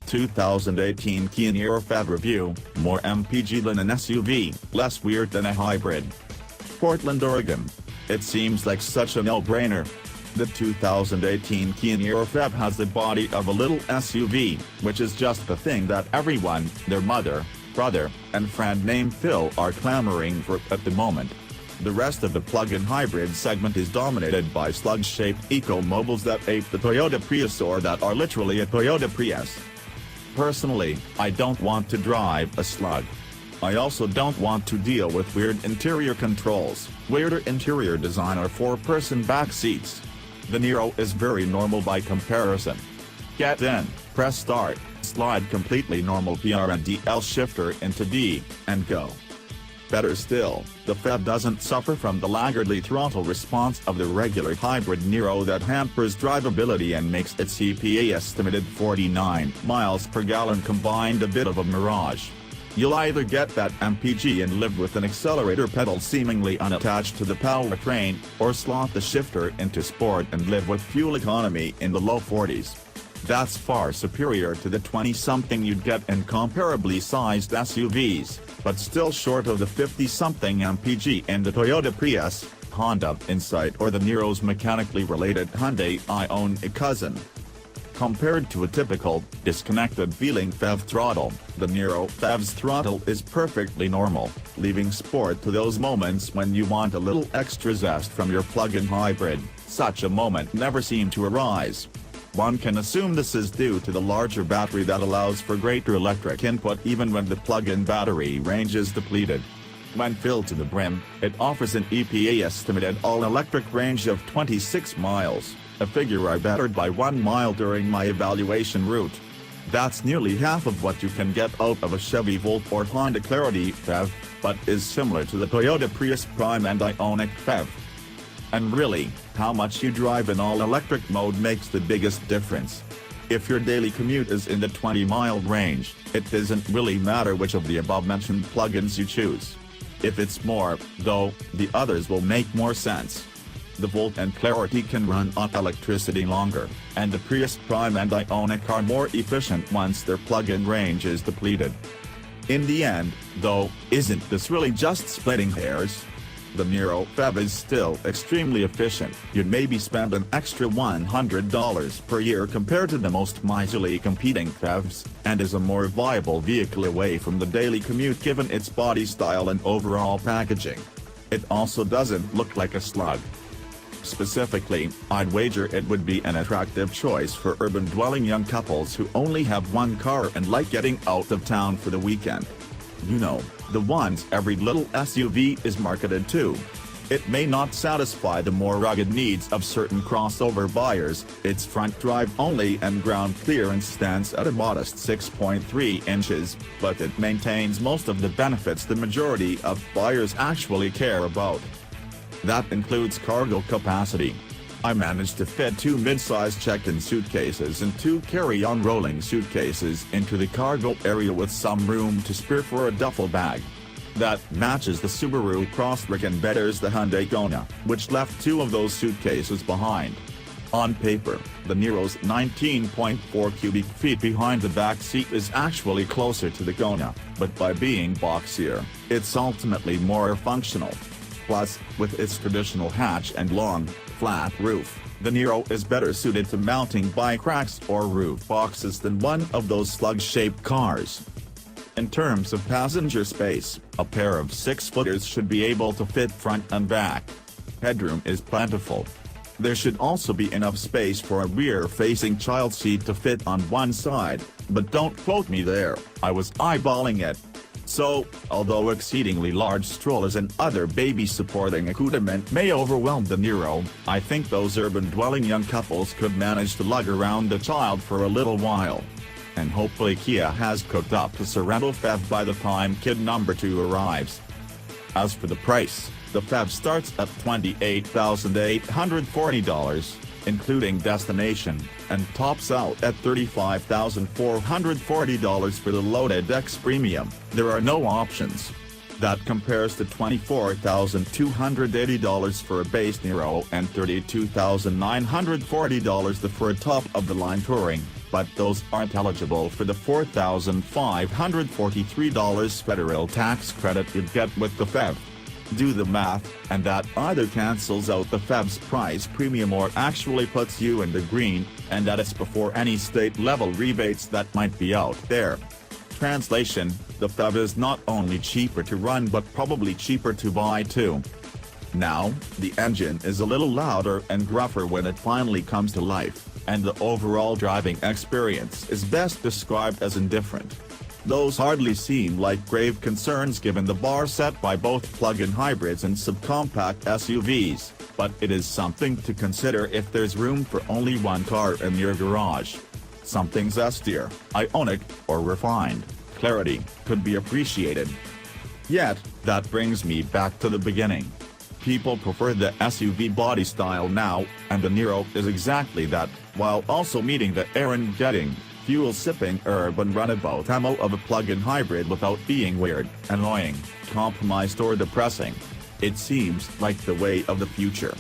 2018 Kia Niro PHEV review, more MPG than an SUV, less weird than a hybrid. Portland, Oregon. It seems like such a no-brainer. The 2018 Kia Niro PHEV has the body of a little SUV, which is just the thing that everyone, their mother, brother, and friend named Phil are clamoring for at the moment. The rest of the plug-in hybrid segment is dominated by slug-shaped eco-mobiles that ape the Toyota Prius or that are literally a Toyota Prius. Personally, I don't want to drive a slug. I also don't want to deal with weird interior controls, weirder interior design or four-person back seats. The Niro is very normal by comparison. Get in, press start, slide completely normal PRNDL shifter into D, and go. Better still, the PHEV doesn't suffer from the laggardly throttle response of the regular hybrid Niro that hampers drivability and makes its EPA-estimated 49 miles per gallon combined a bit of a mirage. You'll either get that MPG and live with an accelerator pedal seemingly unattached to the powertrain, or slot the shifter into sport and live with fuel economy in the low 40s. That's far superior to the 20-something you'd get in comparably sized SUVs, but still short of the 50-something MPG in the Toyota Prius, Honda Insight or the Niro's mechanically related Hyundai Ioniq cousin. Compared to a typical, disconnected-feeling PHEV throttle, the Niro PHEV's throttle is perfectly normal, leaving sport to those moments when you want a little extra zest from your plug-in hybrid. Such a moment never seemed to arise. One can assume this is due to the larger battery that allows for greater electric input even when the plug-in battery range is depleted. When filled to the brim, it offers an EPA-estimated all-electric range of 26 miles, a figure I bettered by 1 mile during my evaluation route. That's nearly half of what you can get out of a Chevy Volt or Honda Clarity PHEV, but is similar to the Toyota Prius Prime and Ioniq PHEV. And really, how much you drive in all-electric mode makes the biggest difference. If your daily commute is in the 20-mile range, it doesn't really matter which of the above-mentioned plug-ins you choose. If it's more, though, the others will make more sense. The Volt and Clarity can run on electricity longer, and the Prius Prime and Ioniq are more efficient once their plug-in range is depleted. In the end, though, isn't this really just splitting hairs? The Niro PHEV is still extremely efficient. You'd maybe spend an extra $100 per year compared to the most miserly competing PHEVs, and is a more viable vehicle away from the daily commute given its body style and overall packaging. It also doesn't look like a slug. Specifically, I'd wager it would be an attractive choice for urban-dwelling young couples who only have one car and like getting out of town for the weekend. You know, the ones every little SUV is marketed to. It may not satisfy the more rugged needs of certain crossover buyers. Its front drive-only and ground clearance stands at a modest 6.3 inches, but it maintains most of the benefits the majority of buyers actually care about. That includes cargo capacity. I managed to fit 2 mid-sized check-in suitcases and 2 carry-on rolling suitcases into the cargo area with some room to spare for a duffel bag. That matches the Subaru Crosstrek and betters the Hyundai Ioniq, which left 2 of those suitcases behind. On paper, the Niro's 19.4 cubic feet behind the back seat is actually closer to the Ioniq, but by being boxier, it's ultimately more functional. Plus, with its traditional hatch and long, flat roof, the Niro is better suited to mounting bike racks or roof boxes than one of those slug-shaped cars. In terms of passenger space, a pair of 6-footers should be able to fit front and back. Headroom is plentiful. There should also be enough space for a rear-facing child seat to fit on one side, but don't quote me there, I was eyeballing it. So, although exceedingly large strollers and other baby-supporting accoutrement may overwhelm the Niro, I think those urban-dwelling young couples could manage to lug around the child for a little while. And hopefully Kia has cooked up the Sorento PHEV by the time kid number 2 arrives. As for the price, the PHEV starts at $28,840, including destination, and tops out at $35,440 for the loaded X Premium. There are no options. That compares to $24,280 for a base Niro and $32,940 for a top-of-the-line Touring. but those aren't eligible for the $4,543 federal tax credit you'd get with the PHEV. Do the math, and that either cancels out the PHEV's price premium or actually puts you in the green, and that is before any state-level rebates that might be out there. Translation: the PHEV is not only cheaper to run but probably cheaper to buy too. Now, the engine is a little louder and gruffer when it finally comes to life, and the overall driving experience is best described as indifferent. Those hardly seem like grave concerns given the bar set by both plug-in hybrids and subcompact SUVs, but it is something to consider if there's room for only one car in your garage. Something zestier, Ioniq, or refined clarity could be appreciated. Yet, that brings me back to the beginning. People prefer the SUV body style now, and the Niro is exactly that, while also meeting the errand-getting, fuel-sipping urban runabout MO of a plug-in hybrid without being weird, annoying, compromised or depressing. It seems like the way of the future.